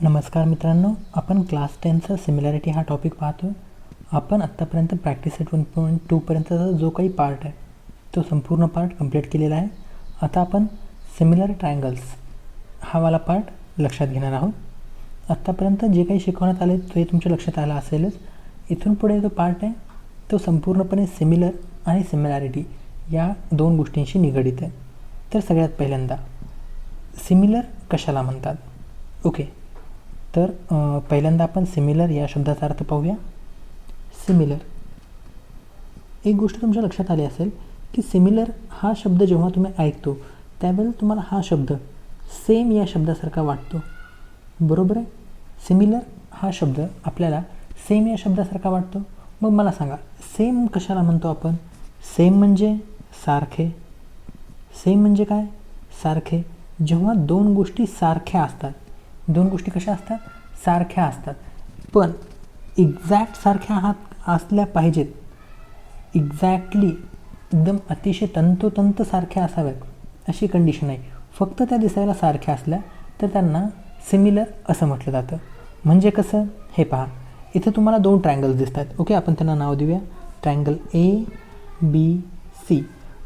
नमस्कार मित्रांनो, आपण क्लास 10चा सिमिलॅरिटी हा टॉपिक पाहतो. आपण आत्तापर्यंत प्रॅक्टिस सेट 1.2पर्यंतचा जो काही पार्ट आहे तो संपूर्ण पार्ट कंप्लीट केलेला आहे. आता आपण सिमिलर ट्रायंगल्स हा वाला पार्ट लक्षात घेणार आहोत. आत्तापर्यंत जे काही शिकवण्यात आले ते तुमच्या लक्षात आलं असेलच. इथून पुढे जो पार्ट आहे तो संपूर्णपणे सिमिलर आणि सिमिलॅरिटी या दोन गोष्टींशी निगडित आहे. तर सगळ्यात पहिल्यांदा सिमिलर कशाला म्हणतात? ओके, तर पहिल्यांदा आपण सिमिलर या शब्दाचा अर्थ पाहूया. सिमिलर, एक गोष्ट तुमच्या लक्षात आली असेल की सिमिलर हा शब्द जेव्हा तुम्ही ऐकतो त्यावेळेला तुम्हाला हा शब्द सेम या शब्दासारखा वाटतो, बरोबर आहे? सिमिलर हा शब्द आपल्याला सेम या शब्दासारखा वाटतो. मग मला सांगा, सेम कशाला म्हणतो आपण? सेम म्हणजे सारखे. सेम म्हणजे काय? सारखे. जेव्हा दोन गोष्टी सारख्या असतात, दोन गोष्टी कशा असतात? सारख्या असतात, पण एक्झॅक्ट सारख्या असल्या पाहिजेत. एक्झॅक्टली एकदम अतिशय तंतोतंत सारख्या असाव्यात अशी कंडिशन आहे. फक्त त्या दिसायला सारख्या असल्या तर त्यांना सिमिलर असं म्हटलं जातं. म्हणजे कसं? हे पहा, इथे तुम्हाला दोन ट्रायंगल्स दिसतात. ओके, आपण त्यांना नाव देऊया. ट्रायंगल ABC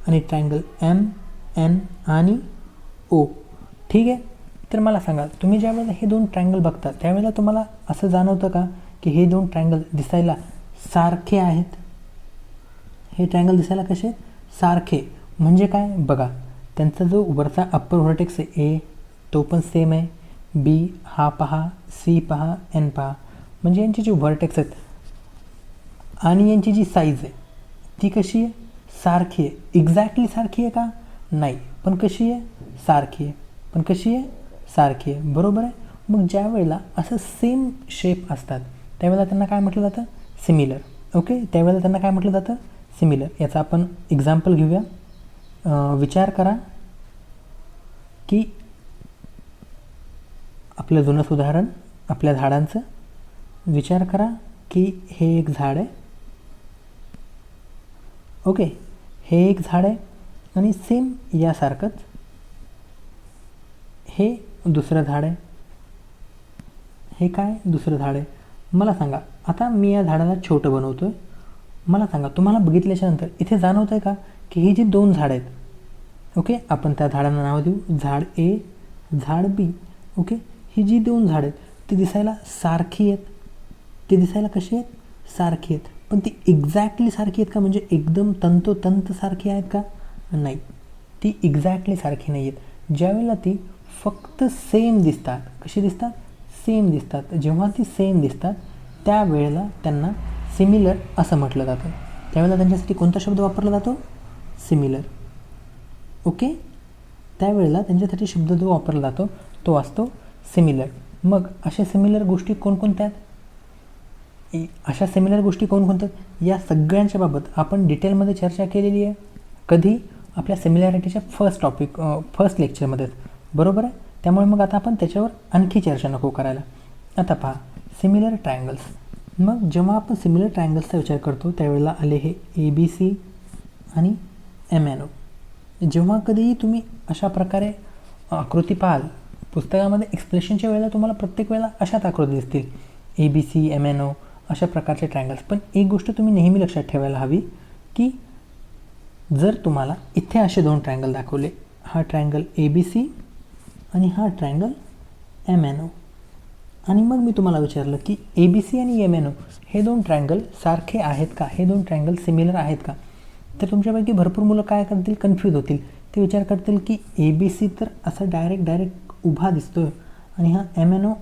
आणि ट्रायंगल MN आणि O. ठीक आहे. तर मला सांगा, तुम्ही ज्यावेळेला हे दोन ट्रायंगल बघता त्यावेळेला तुम्हाला असं जाणवतं का की हे दोन ट्रायंगल दिसायला सारखे आहेत? हे ट्रायंगल दिसायला कसे? सारखे. म्हणजे काय? बघा, त्यांचा जो वरचा अप्पर व्हर्टेक्स आहे A तो पण सेम आहे. B हा पहा, C पहा, N पहा. म्हणजे यांची जी व्हर्टेक्स आहेत आणि यांची जी साईज आहे ती कशी आहे? सारखी आहे. एक्झॅक्टली सारखी आहे का? नाही, पण कशी आहे? सारखी आहे. पण कशी आहे? सारखी आहे, बरोबर आहे. मग ज्या वेळेला असं सेम शेप असतात त्यावेळेला त्यांना काय म्हटलं जातं? सिमिलर. ओके, त्यावेळेला त्यांना काय म्हटलं जातं? सिमिलर. याचा आपण एक्झाम्पल घेऊया. विचार करा की आपलं जुनंच उदाहरण आपल्या झाडांचं. विचार करा की हे एक झाड आहे. ओके, हे एक झाड आहे आणि सेम यासारखंच हे दुसरं झाड आहे. हे काय? दुसरं झाड आहे. मला सांगा, आता मी या झाडाला छोटं बनवतो आहे. मला सांगा, तुम्हाला बघितल्याच्यानंतर इथे जाणवतं आहे का की ही जी दोन झाडं आहेत, ओके, आपण त्या झाडांना नाव देऊ, झाड A, झाड B. ओके, ही जी दोन झाडं आहेत ती दिसायला सारखी आहेत. ती दिसायला कशी आहेत? सारखी आहेत. पण ती एक्झॅक्टली सारखी आहेत का? म्हणजे एकदम तंतोतंत सारखी आहेत का? नाही, ती एक्झॅक्टली सारखी नाही आहेत. ज्यावेळेला ती फक्त सेम दिसतात. कशी दिसतात? सेम दिसतात. जेव्हा ती सेम दिसतात त्यावेळेला त्यांना सिमिलर असं म्हटलं जातं. त्यावेळेला त्यांच्यासाठी कोणता शब्द वापरला जातो? सिमिलर. ओके, त्यावेळेला त्यांच्यासाठी शब्द जो वापरला जातो तो असतो सिमिलर. मग अशा सिमिलर गोष्टी कोणकोणत्या आहेत? अशा सिमिलर गोष्टी कोणकोणत्या आहेत या सगळ्यांच्या बाबत आपण डिटेलमध्ये चर्चा केलेली आहे. कधी? आपल्या सिमिलॅरिटीच्या फर्स्ट लेक्चरमध्ये, बरोबर आहे. त्यामुळे मग आता आपण त्याच्यावर आणखी चर्चा नको करायला. आता पहा, सिमिलर ट्रायंगल्स. मग जेव्हा आपण सिमिलर ट्रायंगल्सचा विचार करतो त्यावेळेला आले हे ABC आणि MNO. जेव्हा कधीही तुम्ही अशा प्रकारे आकृती पाहाल पुस्तकामध्ये एक्सप्लेनेशनच्या वेळेला तुम्हाला प्रत्येक वेळेला अशाच आकृती दिसतील, ABC, MNO अशा प्रकारचे ट्रायंगल्स. पण एक गोष्ट तुम्ही नेहमी लक्षात ठेवायला हवी की जर तुम्हाला इथे असे दोन ट्रायंगल दाखवले, हा ट्रायंगल ABC आणि हा ट्रायंगल MNO, आणि मग मी तुम्हाला विचारलं की ABC आणि MNO हे दोन ट्रायंगल सारखे आहेत का? हे दोन ट्रायंगल सिमिलर आहेत का? तर तुमच्यापैकी भरपूर मुलं काय करतील? कन्फ्यूज होतील. ते विचार करतील की ABC तर असं डायरेक्ट उभा दिसतो आणि हा MNO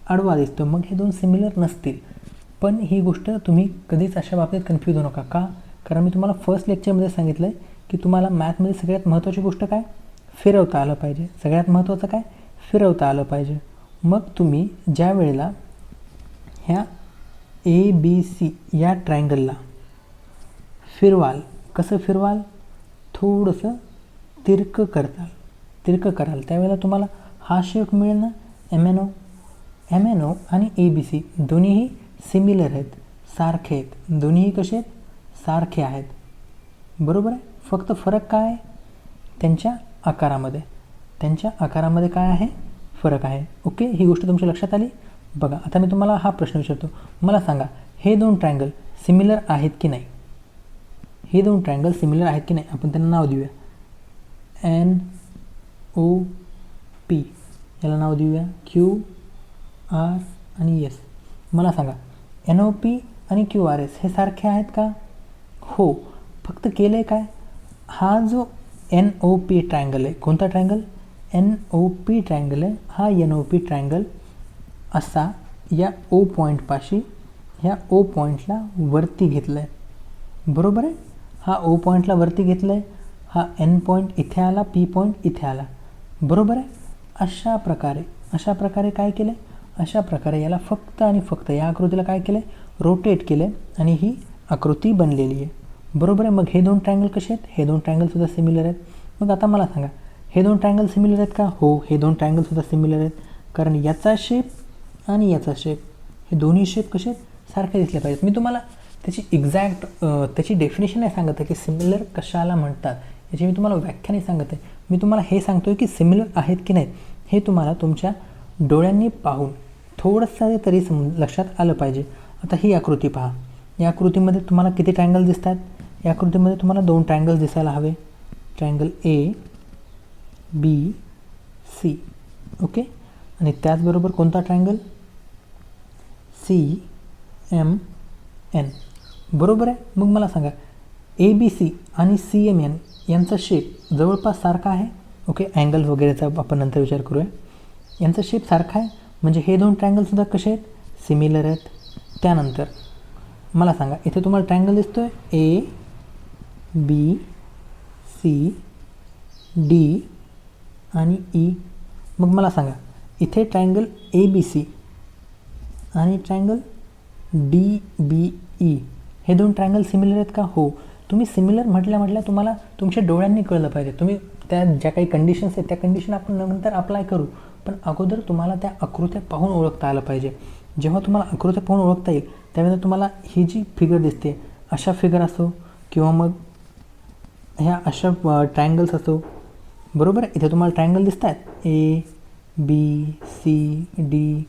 आडवा दिसतो, मग हे दोन सिमिलर नसतील. पण ही गोष्ट तुम्ही कधीच अशा बाबतीत कन्फ्यूज होऊ नका. का? कारण मी तुम्हाला फर्स्ट लेक्चरमध्ये सांगितलं आहे की तुम्हाला मॅथमध्ये सगळ्यात महत्त्वाची गोष्ट काय? फिरवता आलं पाहिजे. सगळ्यात महत्त्वाचं काय? फिरवता आलं पाहिजे. मग तुम्ही ज्या वेळेला ह्या ABC या ट्रायंगलला फिरवाल, कसं फिरवाल? थोडंसं तिरकं कराल त्यावेळेला तुम्हाला हा शेप मिळेल ना, MNO आणि ABC दोन्हीही सिमिलर आहेत, सारखे आहेत. दोन्हीही कसे आहेत? सारखे आहेत, बरोबर आहे. फक्त फरक काय आहे? त्यांच्या आकारामध्ये. त्यांच्या आकारामध्ये काय आहे? फरक आहे. ओके, ही गोष्ट तुमच्या लक्षात आली. बघा आता मी तुम्हाला हा प्रश्न विचारतो, मला सांगा हे दोन ट्रायंगल सिमिलर आहेत की नाही. हे दोन ट्रायंगल सिमिलर आहेत की नाही, आपण त्यांना नाव देऊया NOP, याला नाव देऊया QR आणि S. मला सांगा NOP आणि QRS हे सारखे आहेत का. हो, फक्त केलं आहे काय, हा जो NOP ट्रायंगल आहे, कोणता ट्रायंगल NOP ट्रायंगल आहे, हा NOP ट्रायंगल असा या O पॉईंटपाशी ह्या O पॉईंटला वरती घेतलं आहे. बरोबर आहे, हा O पॉईंटला वरती घेतलं आहे, हा N पॉईंट इथे आला, P पॉईंट इथे आला. बरोबर आहे. अशा प्रकारे काय केलं आहे, अशा प्रकारे याला फक्त आणि फक्त या आकृतीला काय केलं आहे, रोटेट केलं आहे आणि ही आकृती बनलेली आहे. बरोबर आहे. मग हे दोन ट्रायंगल कसे आहेत, हे दोन ट्रायंगलसुद्धा सिमिलर आहेत. मग आता मला सांगा हे दोन ट्रायंगल सिमिलर आहेत का. हो, हे दोन ट्रायंगलसुद्धा सिमिलर आहेत, कारण याचा शेप आणि याचा शेप हे दोन्ही शेप कसे आहेत, सारखे दिसले पाहिजेत. मी तुम्हाला त्याची एक्झॅक्ट त्याची डेफिनेशन नाही सांगत आहे की सिमिलर कशाला म्हणतात, याची मी तुम्हाला व्याख्या नाही सांगत आहे. मी तुम्हाला हे सांगतो आहे की सिमिलर आहेत की नाहीत हे तुम्हाला तुमच्या डोळ्यांनी पाहून थोडंसं तरी लक्षात आलं पाहिजे. आता ही आकृती पहा, या आकृतीमध्ये तुम्हाला किती ट्रायंगल दिसतात. या आकृतीमध्ये तुम्हाला दोन ट्रायंगल्स दिसायला हवे, ट्रायंगल ABC. ओके, आणि त्याचबरोबर कोणता ट्रायंगल CMN. बरोबर आहे. मग मला सांगा ABC आणि CMN यांचा शेप जवळपास सारखा आहे. ओके, अँगल वगैरेचा आपण नंतर विचार करूया. यांचा शेप सारखा आहे म्हणजे हे दोन ट्रायंगलसुद्धा कसे आहेत, सिमिलर आहेत. त्यानंतर मला सांगा इथे तुम्हाला ट्रायंगल दिसतो आहे ABCD आणि E. मग मला सांगा इथे ट्रायंगल ABC आणि ट्रायंगल DBE हे दोन ट्रायंगल सिमिलर आहेत का. हो, तुम्ही सिमिलर म्हटल्या तुम्हाला तुमच्या डोळ्यांनी कळलं पाहिजे. तुम्ही त्या ज्या काही कंडिशन्स आहेत त्या कंडिशन आपण नंतर अप्लाय करू, पण अगोदर तुम्हाला त्या आकृत्या पाहून ओळखता आलं पाहिजे. जेव्हा तुम्हाला आकृत्या पाहून ओळखता येईल त्यावेळेला तुम्हाला ही जी फिगर दिसते अशा फिगर असो किंवा मग ह्या अशा ट्रायंगल्स असो. बरोबर आहे. इथे तुम्हाला ट्रायंगल दिसत आहेत ABCDE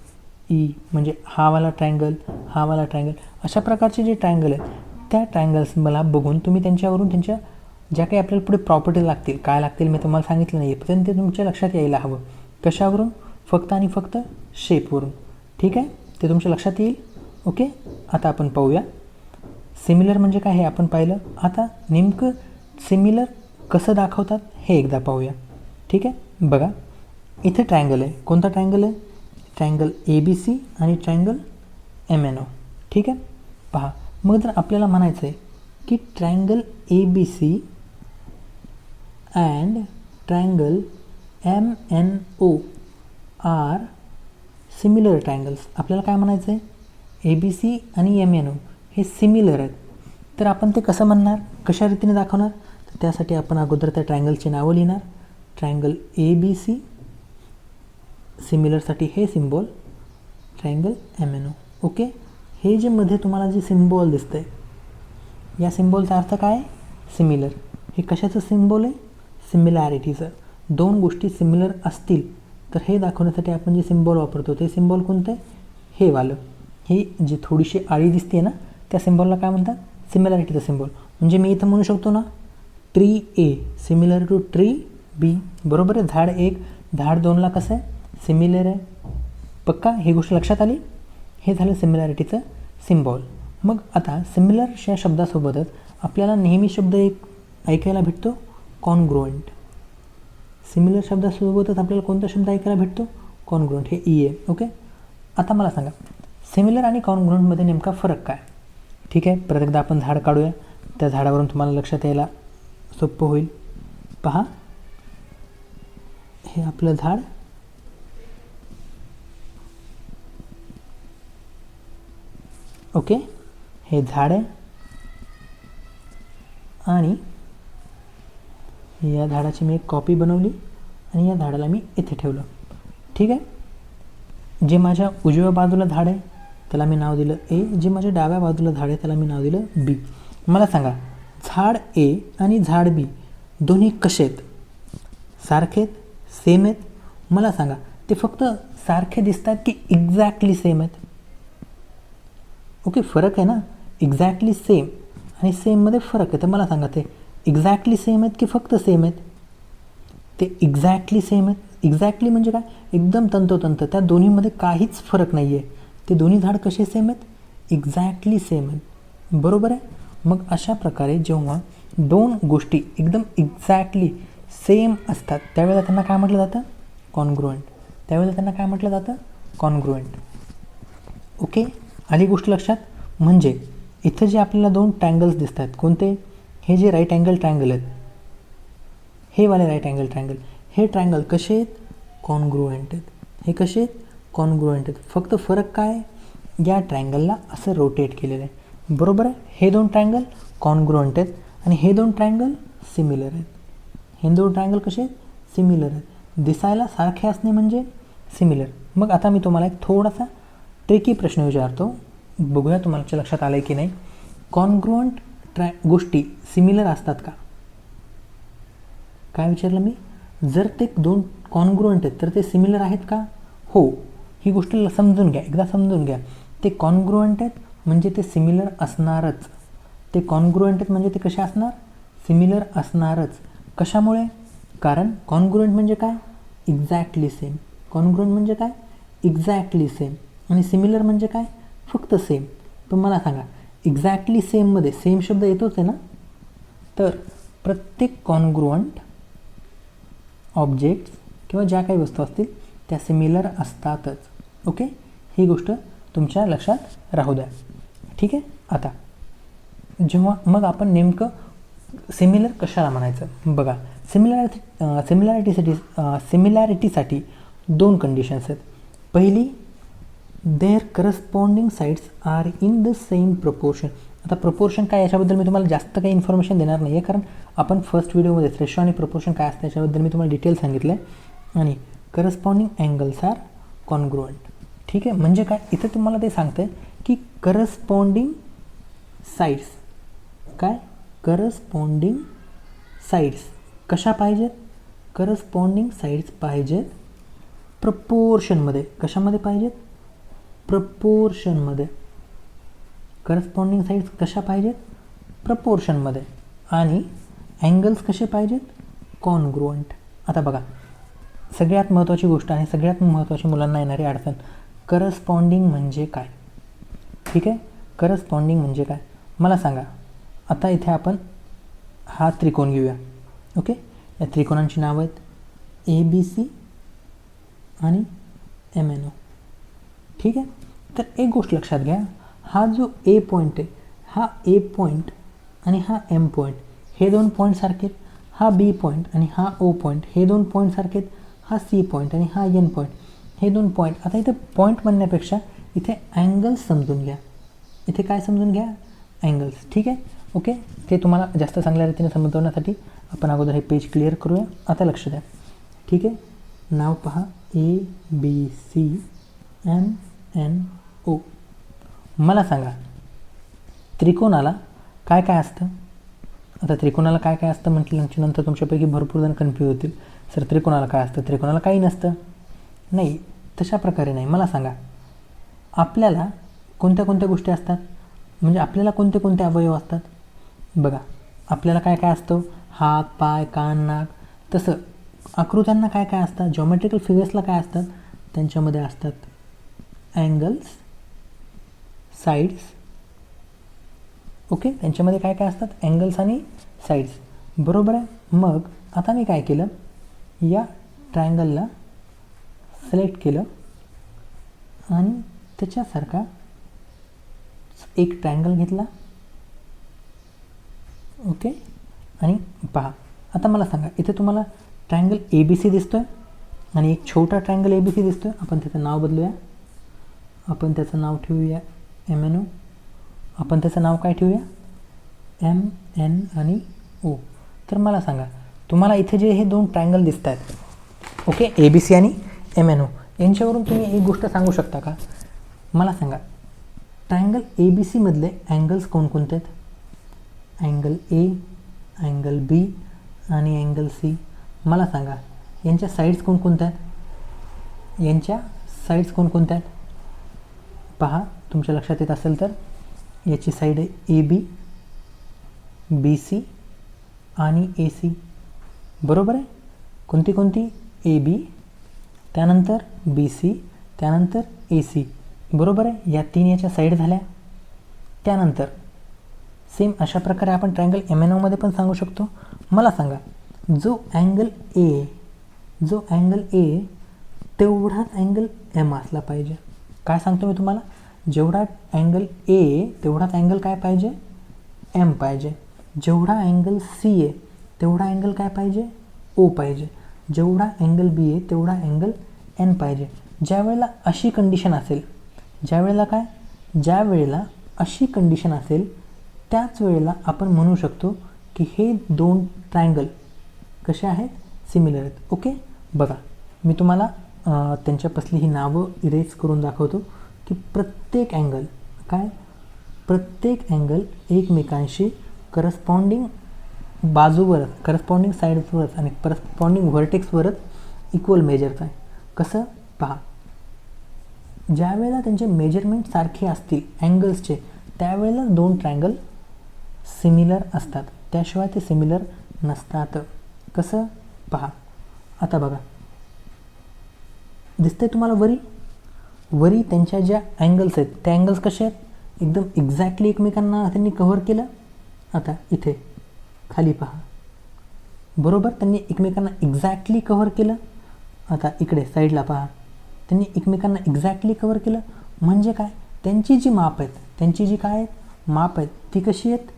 म्हणजे हा वाला ट्रायंगल, हा वाला ट्रायंगल. अशा प्रकारचे जे ट्रायंगल आहेत त्या ट्रायंगल्स मला बघून तुम्ही त्यांच्यावरून त्यांच्या ज्या काही आपल्याला पुढे प्रॉपर्टी लागतील, काय लागतील मी तुम्हाला सांगितलं नाही आहे, पण ते तुमच्या लक्षात यायला हवं. कशावरून, फक्त आणि फक्त शेपवरून. ठीक आहे, ते तुमच्या लक्षात येईल. ओके, आता आपण पाहूया सिमिलर म्हणजे काय हे आपण पाहिलं. आता नेमकं सिमिलर कसं दाखवतात हे एकदा पाहूया. ठीक आहे, बघा इथे ट्रायंगल आहे, कोणता ट्रायंगल आहे, ट्रायंगल ABC आणि ट्रायंगल MNO. ठीक आहे, पहा. मग जर आपल्याला म्हणायचं आहे की triangle ABC and triangle MNO are similar triangles, आपल्याला काय म्हणायचं आहे, ABC आणि MNO हे सिमिलर आहेत. तर आपण ते कसं म्हणणार, कशा रीतीने दाखवणार, तर त्यासाठी आपण अगोदर त्या ट्रायंगलची नावं लिहिणार. ट्रायंगल ABC, सिमिलरसाठी हे सिम्बॉल, ट्रायंगल MNO. ओके, हे जे मध्ये तुम्हाला जे सिम्बॉल दिसतं आहे या सिम्बॉलचा अर्थ काय आहे, सिमिलर. हे कशाचं सिम्बॉल आहे, सिमिलॅरिटीचं. दोन गोष्टी सिमिलर असतील तर हे दाखवण्यासाठी आपण जे सिम्बॉल वापरतो ते सिम्बॉल कोणतं आहे, हे वालं. ही जी थोडीशी आळी दिसते ना त्या सिम्बॉलला काय म्हणतात, सिमिलॅरिटीचं सिम्बॉल. म्हणजे मी इथं म्हणू शकतो ना tree A similar to tree B. बरोबर आहे. झाड 1 झाड 2ला कसं आहे, सिमिलर आहे. पक्का, ही गोष्ट लक्षात आली. हे झालं सिमिलॅरिटीचं सिम्बॉल. मग आता सिमिलर या शब्दासोबतच आपल्याला नेहमी शब्द एक ऐकायला भेटतो, कॉन्ग्रुएंट. सिमिलर शब्दासोबतच आपल्याला कोणता शब्द ऐकायला भेटतो, कॉन्ग्रुएंट. हे E आहे. ओके, आता मला सांगा सिमिलर आणि कॉन्ग्रुएंटमध्ये नेमका फरक काय. ठीक आहे, परत एकदा आपण झाड काढूया, त्या झाडावरून तुम्हाला लक्षात यायला सोपं होईल. पहा, हे आपलं झाड, ओके, हे झाड आहे आणि या झाडाची मी एक कॉपी बनवली आणि या झाडाला मी इथे ठेवलं. ठीक आहे, जे माझ्या उजव्या बाजूला झाड आहे त्याला मी नाव दिलं A, जे माझ्या डाव्या बाजूला झाड आहे त्याला मी नाव दिलं B. मला सांगा झाड A आणि झाड B दोन्ही कसे आहेत, सारखे आहेत, सेम आहेत. मला सांगा ते फक्त सारखे दिसत आहेत की एक्झॅक्टली सेम आहेत? ओके, फरक आहे ना, एक्झॅक्टली सेम आणि सेममध्ये फरक आहे. तर मला सांगा ते एक्झॅक्टली सेम आहेत की फक्त सेम आहेत? ते एक्झॅक्टली सेम आहेत. एक्झॅक्टली म्हणजे काय? एकदम तंतोतंत, त्या दोन्हीमध्ये काहीच फरक नाही आहे. ते दोन्ही झाड कसे सेम आहेत? एक्झॅक्टली सेम आहेत. बरोबर आहे. मग अशा प्रकारे जेव्हा दोन गोष्टी एकदम एक्झॅक्टली सेम असतात त्यावेळेला त्यांना काय म्हटलं जातं? कॉन्ग्रुएंट. त्यावेळेला त्यांना काय म्हटलं जातं? कॉन्ग्रुएंट. ओके, आली गोष्ट लक्षात? म्हणजे इथं जे आपल्याला दोन ट्रँगल्स दिसत आहेत, कोणते? हे जे राईट अँगल ट्रँगल आहेत, हे वाले राईट अँगल ट्रँगल, हे ट्रँगल कसे आहेत? कॉन्ग्रुएंट आहेत. हे कसे आहेत? कॉन्ग्रुएंट आहेत. फक्त फरक काय? या ट्रँगलला असं रोटेट केलेलं आहे. बरोबर आहे. हे दोन ट्रँगल कॉन्ग्रुएंट आहेत आणि हे दोन ट्रँगल सिमिलर आहेत. हे दोन ट्रँगल कसे आहेत? सिमिलर आहेत. दिसायला सारखे असणे म्हणजे सिमिलर. मग आता मी तुम्हाला एक थोडासा ट्रिकी प्रश्न विचारतो, बघूया तुम्हाला लक्षात आलं आहे की नाही. कॉन्ग्रुएंट गोष्टी सिमिलर असतात का? काय विचारलं मी? जर ते दोन कॉन्ग्रुएंट आहेत तर ते सिमिलर आहेत का? हो. ही गोष्ट समजून घ्या, एकदा समजून घ्या. ते कॉन्ग्रुएंट आहेत म्हणजे ते सिमिलर असणारच. ते कॉन्ग्रुएंट आहेत म्हणजे ते कसे असणार? सिमिलर असणारच. कशामुळे? कारण कॉन्ग्रुएंट म्हणजे काय? Exactly same. कॉन्ग्रुएंट म्हणजे काय? Exactly same. आणि सिमिलर म्हणजे काय? फक्त सेम. पण मला सांगा, एक्झॅक्टली सेममध्ये सेम शब्द येतोच आहे ना? तर प्रत्येक कॉन्ग्रुएंट ऑब्जेक्ट्स किंवा ज्या काही वस्तू असतील त्या सिमिलर असतातच. ओके, ही गोष्ट तुमच्या लक्षात राहू द्या. ठीक आहे. आता जेव्हा मग आपण नेमकं सिमिलर कशाला म्हणायचं बघा. सिमिलॅरिटीसाठी दोन कंडिशन्स आहेत. पहिली, their corresponding sides are in the same proportion. आता प्रपोर्शन काय याच्याबद्दल मी तुम्हाला जास्त काही इन्फॉर्मेशन देणार नाही आहे, कारण आपण फर्स्ट व्हिडिओमध्ये रेशो आणि प्रपोर्शन काय असतं याच्याबद्दल मी तुम्हाला डिटेल सांगितलं आहे. आणि करस्पॉन्डिंग अँगल्स आर कॉन्ग्रुएंट. ठीक आहे. म्हणजे काय? इथं तुम्हाला ते सांगतं आहे की करस्पॉन्डिंग साईड्स, काय? करस्पॉन्डिंग साईड्स कशा पाहिजेत? करस्पॉन्डिंग साईड्स पाहिजेत प्रपोर्शनमध्ये. कशामध्ये पाहिजेत? प्रपोर्शनमध्ये. करस्पॉन्डिंग साईड्स कशा पाहिजेत? प्रपोर्शनमध्ये. आणि अँगल्स कसे पाहिजेत? कॉन्ग्रुएंट. आता बघा, सगळ्यात महत्त्वाची गोष्ट आणि सगळ्यात महत्त्वाची मुलांना येणारी अडचण, करस्पॉन्डिंग म्हणजे काय? ठीक आहे. करस्पॉन्डिंग म्हणजे काय मला सांगा. आता इथे आपण हा त्रिकोण घेऊया. ओके, या त्रिकोणांची नावं आहेत ABC आणि MNO. ठीक आहे. तर एक गोष्ट लक्षात घ्या, हा जो A पॉईंट आहे, हा A पॉईंट आणि हा M पॉईंट हे दोन पॉईंट सारखे आहेत. हा B पॉईंट आणि हा O पॉईंट हे दोन पॉईंट सारखे आहेत. हा C पॉईंट आणि हा N पॉईंट हे दोन पॉईंट. आता इथे पॉईंट म्हणण्यापेक्षा इथे अँगल्स समजून घ्या. इथे काय समजून घ्या? अँगल्स. ठीक आहे. ओके, ते तुम्हाला जास्त चांगल्या रीतीने समजवण्यासाठी आपण अगोदर हे पेज क्लिअर करूया. आता लक्ष द्या. ठीक आहे. नाव पहा, ABCMNO. मला सांगा, त्रिकोणाला काय काय असतं? आता त्रिकोणाला काय काय असतं म्हटल्यानंतर नंतर तुमच्यापैकी भरपूर जण कन्फ्यूज होतील. सर त्रिकोणाला काय असतं? त्रिकोणाला काही नसतं. नाही, तशा प्रकारे नाही. मला सांगा, आपल्याला कोणत्या कोणत्या गोष्टी असतात? म्हणजे आपल्याला कोणते कोणते अवयव असतात? बघा, आपल्याला काय काय असतं? हात, पाय, कान, नाक. तसं आकृत्यांना काय काय असतात? जॉमेट्रिकल फिगर्सला काय असतात? त्यांच्यामध्ये असतात अँगल्स, साईड्स. ओके, त्यांच्यामध्ये काय काय असतात? अँगल्स आणि साईड्स. बरोबर आहे. मग आता मी काय केलं, या ट्रायंगलला सिलेक्ट केलं आणि त्याच्यासारखा एक ट्रायंगल घेतला. ओके, आणि पहा, आता मला सांगा, इथे तुम्हाला ट्रायंगल ABC दिसतोय आणि एक छोटा ट्रायंगल ABC दिसतोय. आपण त्याचं नाव बदलूया. आपण त्याचं नाव ठेवूया MNO. आपण त्याचं नाव काय ठेवूया? MN आणि O. तर मला सांगा, तुम्हाला इथे जे हे दोन ट्रायंगल दिसत आहेत, ओके, ABC आणि MNO, यांच्यावरून तुम्ही एक गोष्ट सांगू शकता का? मला सांगा, ट्रायंगल ABC मधले अँगल्स कोणकोणते आहेत? अँगल A, अँगल B आणि अँगल C. मला सांगा, यांच्या साईड्स कोणकोणत्या आहेत? यांच्या साईड्स कोणकोणत्या आहेत पहा, तुमच्या लक्षात येत असेल तर याची साईड आहे ए बी, बी सी आणि ए सी. बरोबर आहे. कोणती कोणती? ए बी, त्यानंतर बी सी, त्यानंतर ए सी. बरोबर आहे. या 3 याच्या साईड झाल्या. त्यानंतर सेम अशा प्रकारे आपण ट्रायंगल एम एन ओमध्ये पण सांगू शकतो. मला सांगा, जो अँगल ए तेवढाच अँगल एम असला पाहिजे. काय सांगतो मी तुम्हाला? जेवढा अँगल ए तेवढाच अँगल काय पाहिजे? एम पाहिजे. जेवढा अँगल सी आहे तेवढा अँगल काय पाहिजे? ओ पाहिजे. जेवढा अँगल बी आहे तेवढा अँगल एन पाहिजे. ज्या वेळेला अशी कंडिशन असेल, ज्या वेळेला अशी कंडिशन असेल त्याच वेळेला आपण म्हणू शकतो की हे 2 ट्रायंगल कसे आहेत? सिमिलर आहेत. ओके. बघा, मी तुम्हाला त्यांच्यापासली ही नावं इरेज करून दाखवतो की प्रत्येक अँगल एकमेकांशी करस्पॉन्डिंग बाजूवरच, करस्पॉन्डिंग साईड्सवरच आणि करस्पॉन्डिंग व्हर्टेक्सवरच इक्वल मेजरचा आहे. कसं? पहा, ज्या वेळेला त्यांचे मेजरमेंट सारखे असतील अँगल्सचे त्यावेळेला 2 ट्रायंगल सिमिलर असतात, त्याशिवाय ते सिमिलर नसतात. कसं? पहा, आता बघा, दिसतंय तुम्हाला वरी त्यांच्या ज्या अँगल्स आहेत त्या अँगल्स कसे आहेत? एकदम एक्झॅक्टली एकमेकांना त्यांनी कव्हर केलं. आता इथे खाली पहा, बरोबर त्यांनी एकमेकांना एक्झॅक्टली कव्हर केलं. आता इकडे साईडला पहा, त्यांनी एकमेकांना एक्झॅक्टली कव्हर केलं. म्हणजे काय? त्यांची जी माप आहेत, त्यांची जी काय आहेत माप आहेत ती कशी आहेत?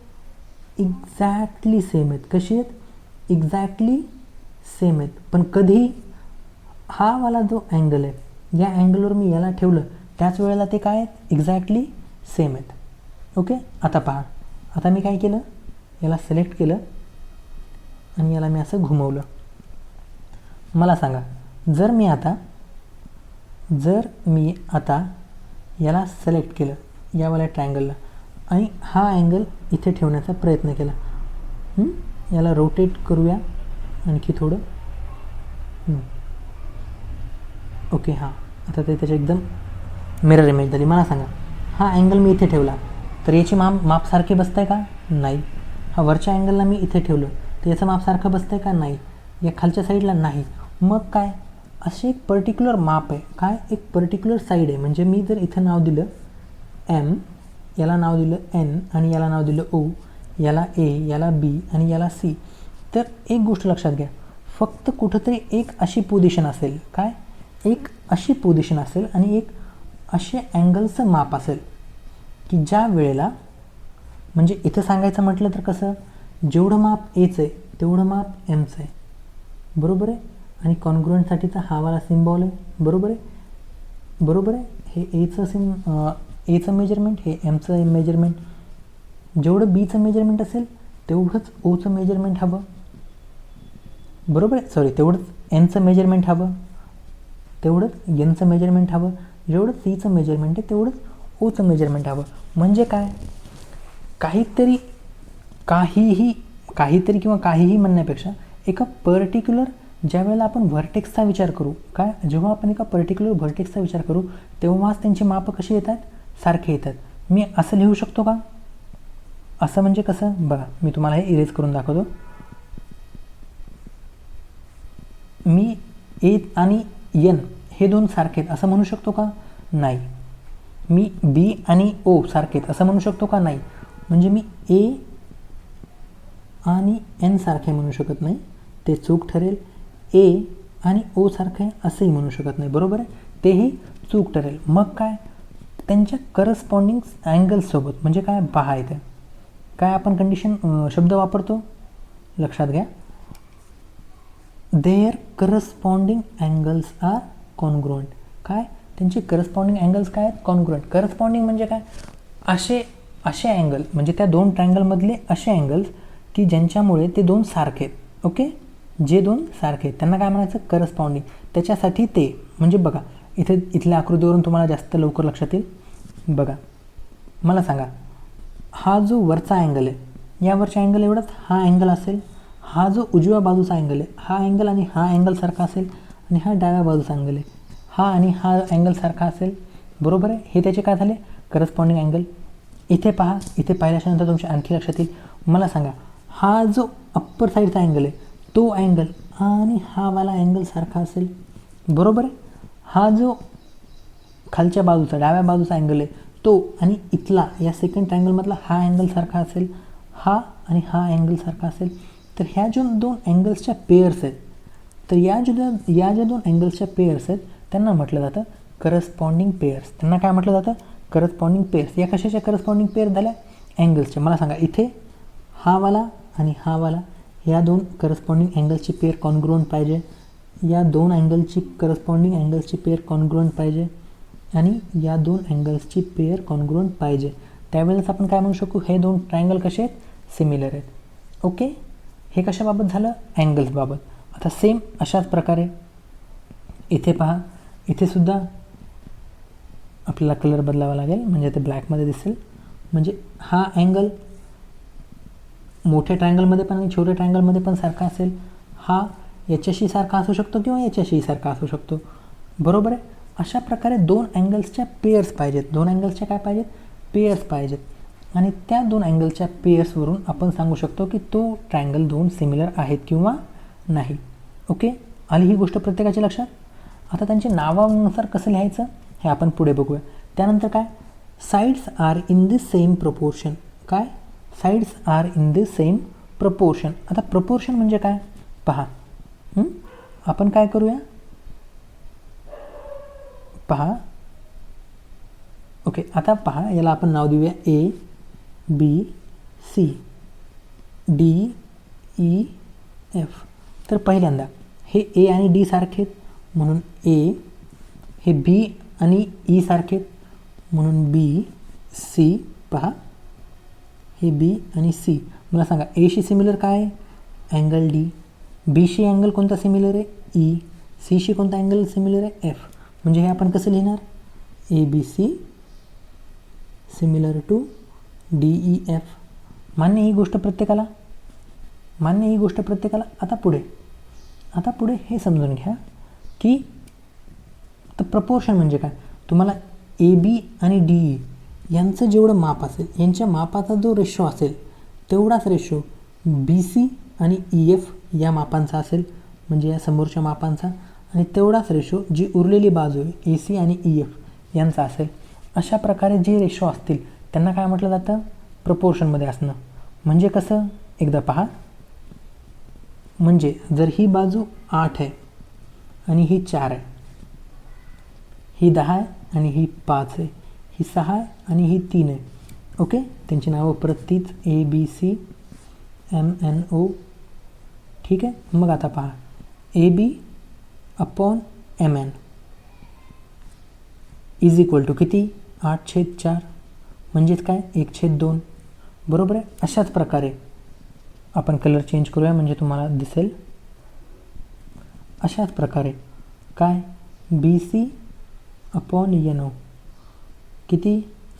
एक्झॅक्टली सेम आहेत. कशी आहेत? एक्झॅक्टली सेम आहेत. पण कधी? हा वाला जो अँगल आहे या अँगलवर मी याला ठेवलं त्याच वेळेला ते काय आहेत? एक्झॅक्टली सेम आहेत. ओके. आता पहा, आता मी काय केलं? याला सिलेक्ट केलं आणि याला मी असं घुमवलं. मला सांगा, जर मी आता याला सिलेक्ट केलं यावाल्या ट्रायंगलला आणि हा अँगल इथे ठेवण्याचा प्रयत्न केला, याला रोटेट करूया आणखी थोडं. ओके. हां, आता ते त्याच्या एकदम मिरर इमेज झाली. मला सांगा, हा अँगल मी इथे ठेवला तर याची माप सारखे बसतं आहे का? नाही. हा वरच्या अँगलला मी इथे ठेवलं तर याचं माप सारखं बसतं आहे का? नाही. या खालच्या साईडला नाही. मग काय? असे एक पर्टिक्युलर माप आहे. काय? एक पर्टिक्युलर साईड आहे. म्हणजे मी जर इथं नाव दिलं एम, याला नाव दिलं एन आणि याला नाव दिलं ओ, याला ए, याला बी आणि याला सी, तर एक गोष्ट लक्षात घ्या, फक्त कुठंतरी एक अशी पोझिशन असेल. काय? एक अशी पोझिशन असेल आणि एक असे अँगलचं माप असेल की ज्या वेळेला, म्हणजे इथं सांगायचं म्हटलं तर कसं, जेवढं माप एचं आहे तेवढं माप एमचं आहे. बरोबर आहे. आणि कॉन्ग्रुएंटसाठीचा हा वाला सिम्बॉल आहे. बरोबर आहे. हे एचं मेजरमेंट, हे एमचं मेजरमेंट. जेवढं बीचं मेजरमेंट असेल तेवढंच ओचं मेजरमेंट हवं. बरोबर आहे. सॉरी, तेवढंच एनचं मेजरमेंट हवं, तेवढंच एनचं मेजरमेंट हवं. जेवढं सीचं मेजरमेंट आहे तेवढंच ओचं मेजरमेंट हवं. म्हणजे काय? काहीही म्हणण्यापेक्षा एका पर्टिक्युलर, ज्या वेळेला आपण व्हर्टेक्सचा विचार करू, काय, जेव्हा आपण एका पर्टिक्युलर व्हर्टेक्सचा विचार करू तेव्हाच त्यांची मापं कशी येतात? सारखे येतात. मी असं लिहू शकतो का? असं म्हणजे कसं? बघा, मी तुम्हाला हे इरेज करून दाखवतो. मी ए आणि एन हे 2 सारखे आहेत असं म्हणू शकतो का? नाही. मी बी आणि ओ सारखे आहेत असं म्हणू शकतो का? नाही. म्हणजे मी ए आणि एन सारखे म्हणू शकत नाही, ते चूक ठरेल. ए आणि ओ सारखे असंही म्हणू शकत नाही. बरोबर आहे. तेही चूक ठरेल. मग काय? त्यांच्या करस्पॉन्डिंग अँगल्ससोबत, म्हणजे काय? पहा इथे काय आपण कंडिशन शब्द वापरतो, लक्षात घ्या. Their corresponding angles are congruent. काय? त्यांचे करस्पॉन्डिंग अँगल्स काय आहेत? कॉन्ग्रुएंट. करस्पॉन्डिंग म्हणजे काय? असे अँगल, म्हणजे त्या 2 ट्रायंगलमधले असे अँगल्स की ज्यांच्यामुळे ते 2 सारखे आहेत. ओके. जे 2 सारखे आहेत त्यांना काय म्हणायचं? करस्पॉन्डिंग. त्याच्यासाठी ते, म्हणजे बघा इथल्या आकृतीवरून तुम्हाला जास्त लवकर लक्षात येईल. बघा, मला सांगा, हा जो वरचा अँगल आहे या वरच्या अँगल एवढाच हा अँगल असेल. हा जो उजव्या बाजूचा अँगल आहे हा अँगल आणि हा अँगल सारखा असेल आणि हा डाव्या बाजूचा अँगल आहे हा आणि हा अँगल सारखा असेल, बरोबर आहे. हे त्याचे काय झाले करस्पॉन्डिंग अँगल. इथे पहा, इथे पाहिल्याच्यानंतर तुमच्या आणखी लक्षात येईल. मला सांगा, हा जो अप्पर साईडचा अँगल आहे तो अँगल आणि हा वाला अँगल सारखा असेल, बरोबर आहे. हा जो खालच्या बाजूचा डाव्या बाजूचा अँगल आहे तो आणि इथला या सेकंड ट्रायंगलमधला हा अँगल सारखा असेल, हा आणि हा अँगल सारखा असेल. तर ह्या ज्या दोन अँगल्सच्या पेअर्स आहेत, तर या ज्या दोन अँगल्सच्या पेअर्स आहेत त्यांना म्हटलं जातं करस्पॉन्डिंग पेअर्स. त्यांना काय म्हटलं जातं करस्पॉन्डिंग पेअर्स. या कशाच्या करस्पॉन्डिंग पेअर झाल्या अँगल्सच्या. मला सांगा, इथे हा वाला आणि हा वाला या दोन करस्पॉन्डिंग अँगल्सची पेअर कॉन्ग्रुएंट पाहिजे, या दोन अँगलची करस्पॉन्डिंग अँगल्सची पेअर कॉन्ग्रुएंट पाहिजे आणि या दोन अँगल्सची पेअर कॉन्ग्रुएंट पाहिजे. त्यावेळेस आपण काय म्हणू शकू, हे दोन ट्रायंगल कसे आहेत सिमिलर आहेत. ओके, हे कशाबाबत झालं अँगल्सबाबत. आता सेम अशाच प्रकारे इथे पहा, इथे सुद्धा आपल्याला कलर बदलावा लागेल म्हणजे ते ब्लॅकमध्ये दिसेल. म्हणजे हा अँगल मोठ्या ट्रायंगलमध्ये पण आणि छोट्या ट्रायंगलमध्ये पण सारखा असेल. हा याच्याशी सारखा असू शकतो किंवा याच्याशी सारखा असू शकतो, बरोबर आहे. अशा प्रकारे दोन अँगल्सच्या पेअर्स पाहिजेत. दोन अँगल्सच्या काय पाहिजेत पेअर्स पाहिजेत. आणि त्या दोन अँगलच्या पेअर्सवरून आपण सांगू शकतो की तो ट्रायंगल दोन सिमिलर आहेत किंवा नाही. ओके, आली ही गोष्ट प्रत्येकाच्या लक्षात. आता त्यांच्या नावानुसार कसं लिहायचं हे आपण पुढे बघूया. त्यानंतर काय sides are in the same proportion. काय sides are in the same proportion. आता प्रपोर्शन म्हणजे काय पहा. आपण काय करूया पहा. ओके, आता पहा, याला आपण नाव देऊया A B C D E F. तर पहिल्यांदा हे ए आणि डी सारखे म्हणून ए, हे बी आणि ई सारखे म्हणून बी सी. पहा, हे बी आणि सी. मला सांगा एशी सिमिलर काय आहे अँगल डी, बीशी अँगल कोणता सिमिलर आहे ई, सीशी कोणता अँगल सिमिलर आहे एफ. म्हणजे हे आपण कसं लिहिणार A B C similar to D E F. मान्य ही गोष्ट प्रत्येकाला, मान्य ही गोष्ट प्रत्येकाला. आता पुढे हे समजून घ्या की तर प्रपोर्शन म्हणजे काय. तुम्हाला ए बी आणि डी ई यांचं जेवढं माप असेल, यांच्या मापाचा जो रेशो असेल तेवढाच रेशो बी सी आणि ई एफ या मापांचा असेल, म्हणजे या समोरच्या मापांचा. आणि तेवढाच रेशो जी उरलेली बाजू आहे ए सी आणि ई एफ यांचा असेल. अशा प्रकारे जे रेशो असतील त्यांना काय म्हटलं जातं प्रपोर्शनमध्ये असणं. म्हणजे कसं एकदा पहा. म्हणजे जर ही बाजू 8 आहे आणि ही 4 आहे, ही 10 आहे आणि ही 5 आहे, ही 6 आहे आणि ही 3 आहे. ओके, त्यांची नावं परत तीच A B C M N O. ठीक आहे. मग आता पहा A B upon M N is equal to किती 8/4 म्हणजेच काय 1/2. बरोबर आहे. अशाच प्रकारे आपण कलर चेंज करूया म्हणजे तुम्हाला दिसेल. अशाच प्रकारे काय B C upon N O किती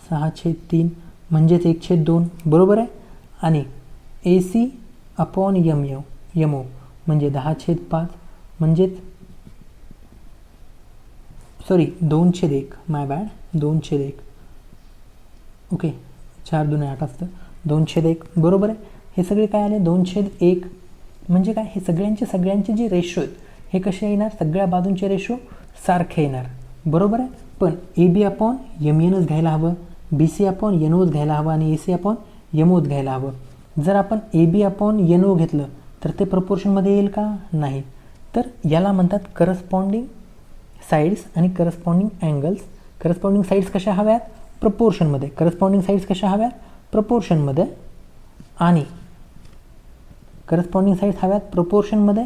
6/3 म्हणजेच 1/2. बरोबर आहे. आणि A C upon M O म्हणजे 10/5 म्हणजेच 2/1 माय बॅड 2/1. ओके, 4 2 8 असतं 2/1. बरोबर आहे. हे सगळे काय आले 2/1. म्हणजे काय हे सगळ्यांचे जे रेशो आहेत हे कसे येणार सगळ्या बाजूंचे रेशो सारखे येणार. बरोबर आहे. पण ए बी अपॉन एम एनच घ्यायला हवं, बी सी अपॉन एन ओच घ्यायला हवं आणि A C upon M ouch घ्यायला हवं. जर आपण ए बी अपॉन एन ओ घेतलं तर ते प्रपोर्शनमध्ये येईल का नाही. तर याला म्हणतात करस्पॉन्डिंग साईड्स आणि करस्पॉन्डिंग अँगल्स. करस्पॉन्डिंग साईड्स कशा हव्यात प्रपोर्शनमध्ये, करस्पॉन्डिंग साईड्स कशा हव्यात प्रपोर्शनमध्ये, आणि करस्पॉन्डिंग साईड्स हव्यात प्रपोर्शनमध्ये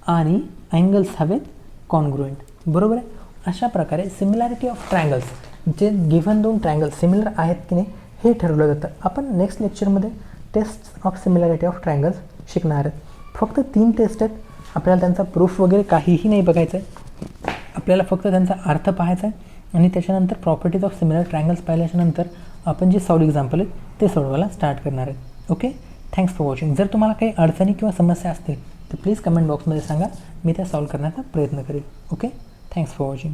आणि अँगल्स हवेत कॉन्ग्रुएंट. बरोबर आहे. अशा प्रकारे सिमिलॅरिटी ऑफ ट्रायंगल्स, जे गिव्हन दोन ट्रायंगल्स सिमिलर आहेत की नाही हे ठरवलं जातं. आपण नेक्स्ट लेक्चरमध्ये test of similarity of triangles शिकणार आहेत. फक्त 3 टेस्ट आहेत. आपल्याला त्यांचा प्रूफ वगैरे काहीही नाही बघायचं आहे, आपल्याला फक्त त्यांचा अर्थ पाहायचा आहे. आणि त्याच्यानंतर प्रॉपर्टीज ऑफ सिमिलर ट्रायंगल्स पाहिल्याच्यानंतर आपण जे सॉल्व एक्झाम्पल आहेत ते सोडवायला स्टार्ट करणार आहेत. Okay, thanks for watching. जर तुम्हाला काही अडचणी किंवा समस्या असतील तर प्लीज कमेंट बॉक्समध्ये सांगा, मी त्या सॉल्व करण्याचा प्रयत्न करेल. Okay, thanks for watching.